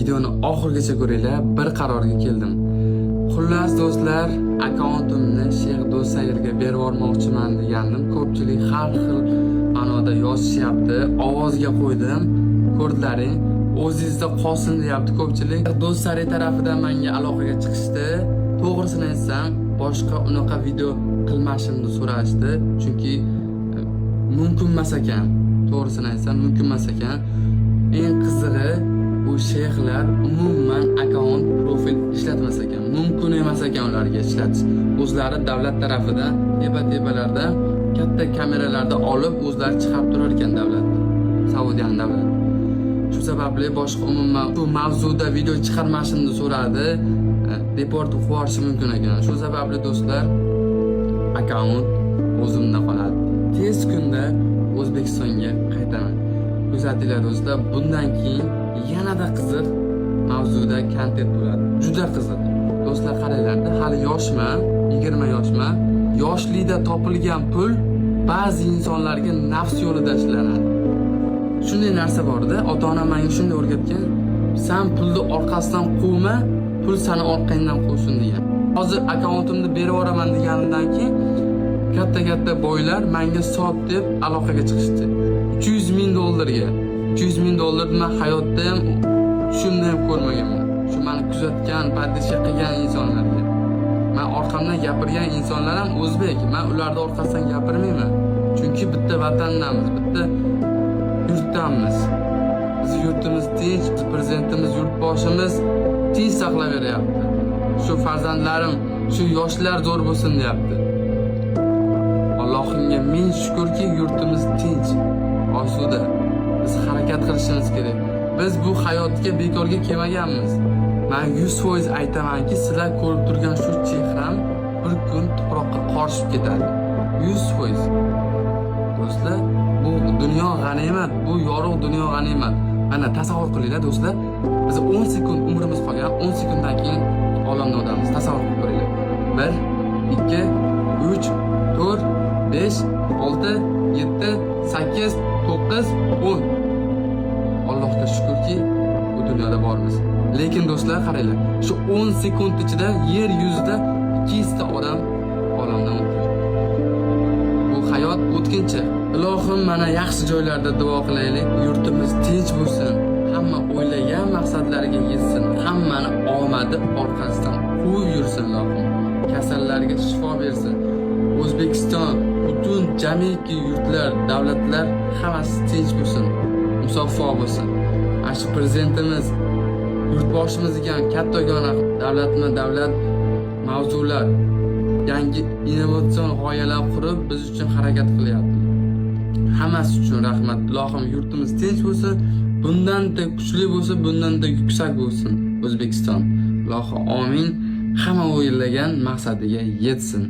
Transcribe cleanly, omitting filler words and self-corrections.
videoni oxirigacha ko'ringlar, bir qarorga keldim. Xullas do'stlar, akkauntimni Sheyx Do'sayirga berib yubormoqchiman degandim. Ko'pchilik har xil ma'noda yozishyapti. Ovozga qo'ydim. Ko'rdilaring, o'zingizda qolsin deyapti ko'pchilik. Do'sayir tarafidan menga aloqaga chiqishdi. To'g'risini aytsam, boshqa unaqa video qilmashimni so'rashdi, chunki mumkin emas ekan. To'g'risini aytsam, mumkin emas ekan. Eng qizig'i, bu sheyxlar umuman akkaunt profil ishlatmas ekan. Mumkin emas ekan ularga ishlatish. O'zlari davlat tarafidan tepa-tepalarda katta kameralarda olib o'zlari chiqarib turar ekan davlatda. Saudiyaning davlati. Shu sababli boshqa umuman bu mavzuda video chiqarmashimni so'radi. Report qilish mumkin ekan. Shu sababli do'stlar, akkaunt o'zimda qoladi. Tez kunda O'zbekistonga qaytaman. Kuzatinglar do'stlar, bundan keyin yanada qiziq mavzuda kontent bo'ladi. Juda qiziq. Do'stlar qaranglar, hali yoshman, 20 yoshman. Yoshlikda topilgan pul ba'zi insonlarga nafs yo'lida ishlanadi. Shunday narsa bor-da, ota-onam menga shunday o'rgatgan. Sen pulni orqasidan quvma, pul seni orqangdan quvsin degan. Hozir akkauntimni berib yuboraman deganimdan keyin katta boylar menga sot deb aloqaga chiqishdi. $300,000 ga. $300,000 men hayotda ham shunday ham ko'rmaganman. Shu meni kuzatgan, podдержка qilgan insonlarga. Men orqamdan gapirgan insonlar ham o'zbek. Men ularning orqasidan gapirmayman. Chunki bitta vatandamiz, bitta yurtdamiz. Biz yurtimiz tinch, prezidentimiz, yurtboshimiz tinch saqlaveryapti. Shu farzandlarim, shu yoshlar zo'r bo'lsin deyapti. Allohimga ming shukrki, yurtimiz tinch, osuda. Biz harakat qilishimiz kerak. Biz bu hayotga bekorga kelmaganmiz. Men 100% aytamanki, sizlar ko'rib turgan shu chehram bir kun tuproqqa qorishib ketadi. 100%. Do'stlar, bu dunyo g'animat, bu yorug' dunyo g'animat. Mana tasavvur qilinglar do'stlar, biz 10 sekund umrimiz qolgan, 10 sekunddan keyin olamdan o'tamiz. Tasavvur qilib ko'ringlar. 1, 2, 3, 4, 5, 6, 7, 8, 9, 10. Allohga shukrki, bu dunyoda bormiz. Lekin do'stlar qaranglar, shu 10 sekund ichida yer yuzida 200 ta odam olamdan o'tdi. Bu hayot o'tkinchi. Ilohim mana yaxshi joylarda duo qilaylik, yurtimiz tinch bo'lsin, hamma o'ylagan maqsadlariga yetsin, hammani omadi orqasidan quvib yursin Ilohim. Kasallarga shifo bersin. O'zbekiston, butun jamiki yurtlar, davlatlar hammasi tinch bo'lsin, musaffo bo'lsin. Shu prezidentimiz, yurtboshimiz degan kattagina davlat mavzular, yangi innovatsion g'oyalar qurib biz uchun harakat qilyapti. Hammasi uchun rahmat. Ilohim yurtimiz tinch bo'lsin, bundan-da kuchli bo'lsin, bundan-da yuksak bo'lsin O'zbekiston. Ilohim amin. Hamma o'ylagan maqsadiga yetsin.